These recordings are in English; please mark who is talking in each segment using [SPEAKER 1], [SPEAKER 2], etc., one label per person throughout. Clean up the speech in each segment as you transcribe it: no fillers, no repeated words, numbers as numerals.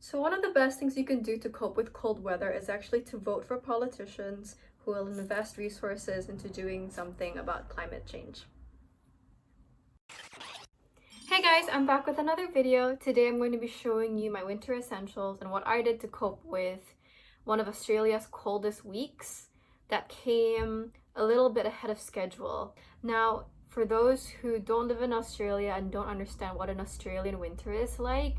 [SPEAKER 1] So one of the best things you can do to cope with cold weather is actually to vote for politicians who will invest resources into doing something about climate change. Hey guys, I'm back with another video. Today I'm going to be showing you my winter essentials and what I did to cope with one of Australia's coldest weeks that came a little bit ahead of schedule. Now, for those who don't live in Australia and don't understand what an Australian winter is like,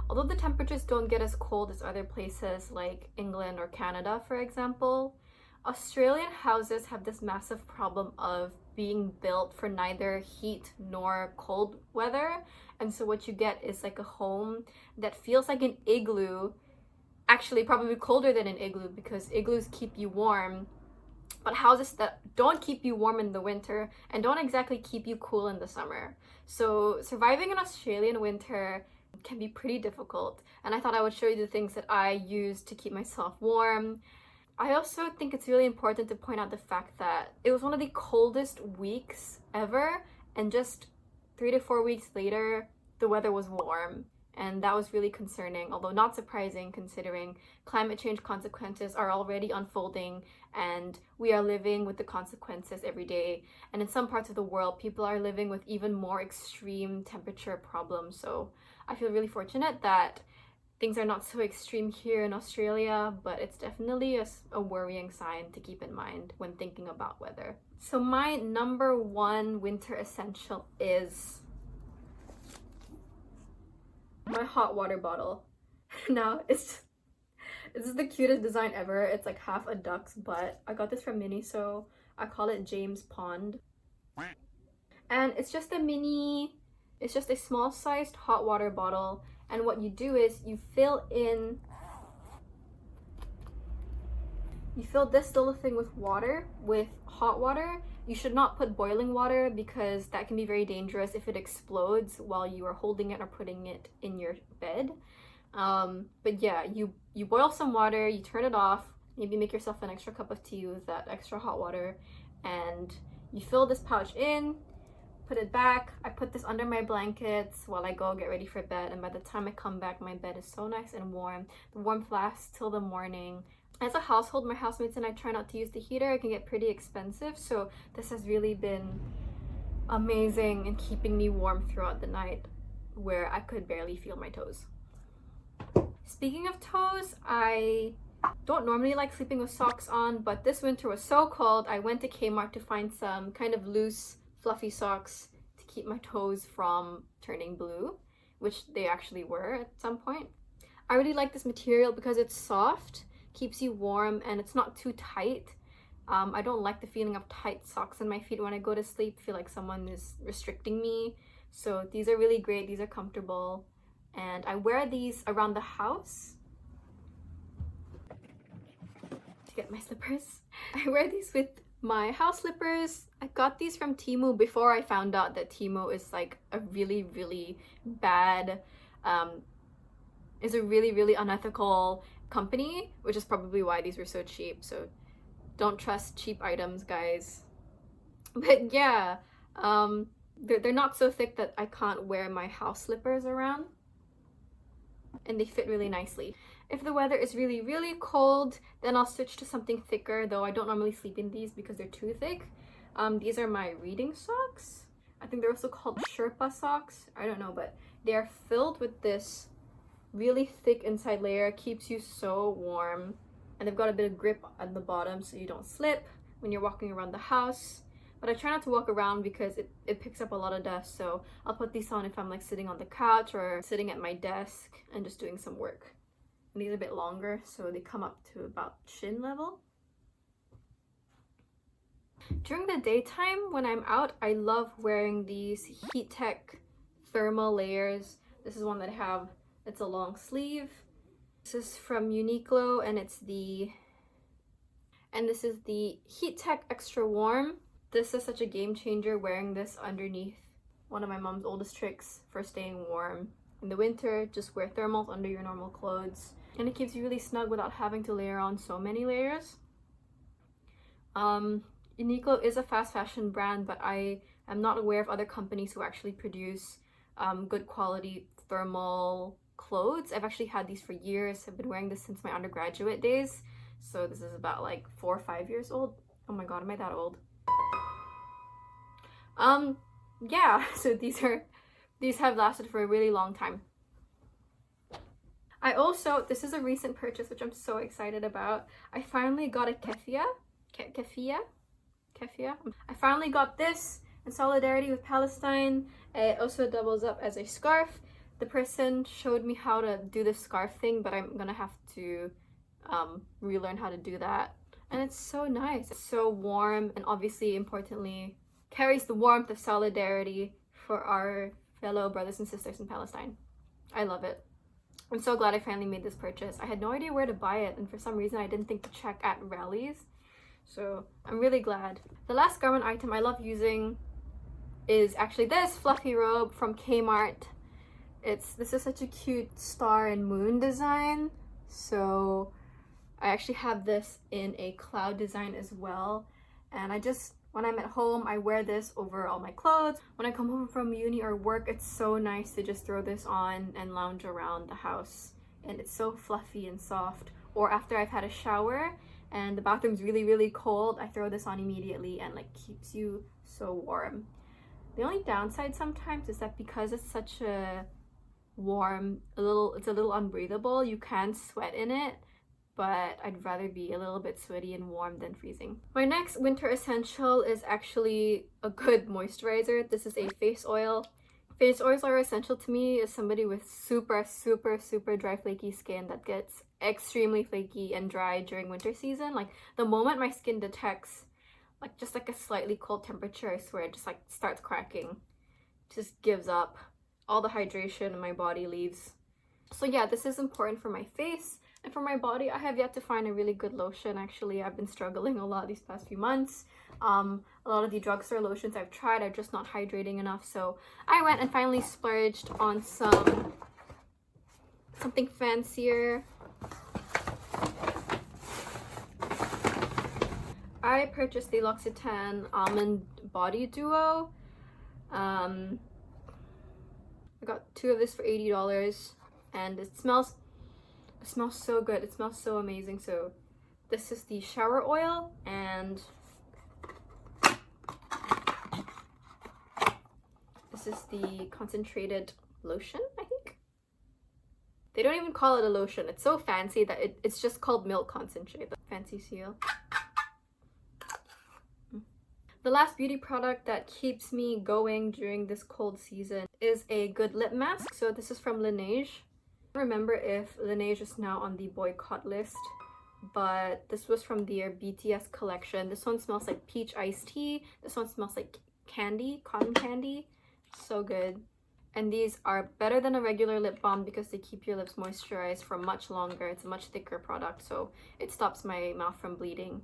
[SPEAKER 1] although the temperatures don't get as cold as other places like England or Canada, for example, Australian houses have this massive problem of being built for neither heat nor cold weather. And so what you get is like a home that feels like an igloo, actually probably colder than an igloo because igloos keep you warm, but houses that don't keep you warm in the winter and don't exactly keep you cool in the summer. So surviving an Australian winter can be pretty difficult, and I thought I would show you the things that I use to keep myself warm. I also think it's really important to point out the fact that it was one of the coldest weeks ever, and just 3 to 4 weeks later the weather was warm, and that was really concerning, although not surprising considering climate change consequences are already unfolding and we are living with the consequences every day. And in some parts of the world, people are living with even more extreme temperature problems. So I feel really fortunate that things are not so extreme here in Australia, but it's definitely a worrying sign to keep in mind when thinking about weather. So my number one winter essential is my hot water bottle. Now, this is the cutest design ever. It's like half a duck's butt. I got this from Miniso. I call it James Pond. And it's just a small sized hot water bottle. And what you do is you fill this little thing with water, with hot water. You should not put boiling water because that can be very dangerous if it explodes while you are holding it or putting it in your bed. But yeah, you boil some water, you turn it off, maybe make yourself an extra cup of tea with that extra hot water, and you fill this pouch in, put it back. I put this under my blankets while I go get ready for bed, and by the time I come back, my bed is so nice and warm. The warmth lasts till the morning. As a household, my housemates and I try not to use the heater. It can get pretty expensive, so this has really been amazing in keeping me warm throughout the night where I could barely feel my toes. Speaking of toes, I don't normally like sleeping with socks on, but this winter was so cold, I went to Kmart to find some kind of loose, fluffy socks to keep my toes from turning blue, which they actually were at some point. I really like this material because it's soft, keeps you warm, and it's not too tight. I don't like the feeling of tight socks on my feet when I go to sleep. I feel like someone is restricting me. So these are really great. These are comfortable. And I wear these around the house to get my slippers. I wear these with my house slippers. I got these from Temu before I found out that Temu is like a really, really bad, is a really, really unethical company, which is probably why these were so cheap. So don't trust cheap items, guys. But yeah, they're not so thick that I can't wear my house slippers around, and they fit really nicely. If the weather is really, really cold, then I'll switch to something thicker, though I don't normally sleep in these because they're too thick. These are my reading socks. I think they're also called Sherpa socks. I don't know, but they are filled with this really thick inside layer. Keeps you so warm, and they've got a bit of grip at the bottom so you don't slip when you're walking around the house. But I try not to walk around because it picks up a lot of dust, so I'll put these on if I'm like sitting on the couch or sitting at my desk and just doing some work. And these are a bit longer, so they come up to about shin level. During the daytime when I'm out, I love wearing these Heat Tech thermal layers. This is one that I have. It's a long sleeve. This is from Uniqlo, and this is the Heat Tech Extra Warm. This is such a game changer, wearing this underneath. One of my mom's oldest tricks for staying warm in the winter. Just wear thermals under your normal clothes, and it keeps you really snug without having to layer on so many layers. Uniqlo is a fast fashion brand, but I am not aware of other companies who actually produce good quality thermal clothes. I've actually had these for years. I've been wearing this since my undergraduate days. So this is about like 4 or 5 years old. Oh my god, am I that old? Yeah, so these have lasted for a really long time. I also, this is a recent purchase which I'm so excited about. I finally got a keffiyeh. I finally got this in solidarity with Palestine. It also doubles up as a scarf. The person showed me how to do the scarf thing, but I'm gonna have to relearn how to do that. And it's so nice. It's so warm, and obviously, importantly, carries the warmth of solidarity for our fellow brothers and sisters in Palestine. I love it. I'm so glad I finally made this purchase. I had no idea where to buy it, and for some reason I didn't think to check at rallies. So I'm really glad. The last garment item I love using is actually this fluffy robe from Kmart. This is such a cute star and moon design. So I actually have this in a cloud design as well. And when I'm at home, I wear this over all my clothes. When I come home from uni or work, it's so nice to just throw this on and lounge around the house. And it's so fluffy and soft. Or after I've had a shower and the bathroom's really, really cold, I throw this on immediately and like keeps you so warm. The only downside sometimes is that because it's such a warm, it's a little unbreathable, you can sweat in it. But I'd rather be a little bit sweaty and warm than freezing. My next winter essential is actually a good moisturizer. This is a face oil. Face oils are essential to me as somebody with super, super, super dry, flaky skin that gets extremely flaky and dry during winter season. Like the moment my skin detects just like a slightly cold temperature, I swear it just like starts cracking. It just gives up. All the hydration in my body leaves. So yeah, this is important for my face. And for my body, I have yet to find a really good lotion. Actually, I've been struggling a lot these past few months. A lot of the drugstore lotions I've tried are just not hydrating enough. So I went and finally splurged on something fancier. I purchased the L'Occitane Almond Body Duo. I got 2 of this for $80, and it smells so good. It smells so amazing. So this is the shower oil, and this is the concentrated lotion, I think. They don't even call it a lotion. It's so fancy that it's just called milk concentrate. Fancy seal. The last beauty product that keeps me going during this cold season is a good lip mask. So this is from Laneige. I don't remember if Laneige is now on the boycott list, but this was from their BTS collection. This one smells like peach iced tea. This one smells like candy, cotton candy. So good. And these are better than a regular lip balm because they keep your lips moisturized for much longer. It's a much thicker product, so it stops my mouth from bleeding.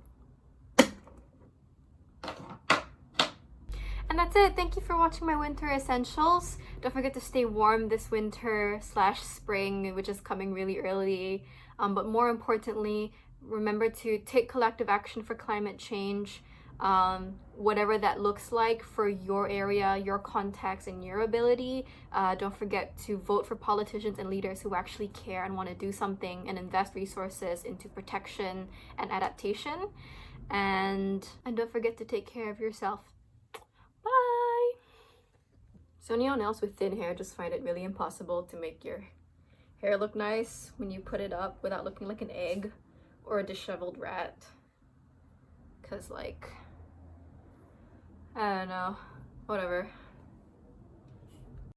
[SPEAKER 1] And that's it. Thank you for watching my winter essentials. Don't forget to stay warm this winter / spring, which is coming really early. But more importantly, remember to take collective action for climate change, whatever that looks like for your area, your context, and your ability. Don't forget to vote for politicians and leaders who actually care and want to do something and invest resources into protection and adaptation. And don't forget to take care of yourself. Bye! So anyone else with thin hair just find it really impossible to make your hair look nice when you put it up without looking like an egg or a disheveled rat? Cause like, I don't know, whatever.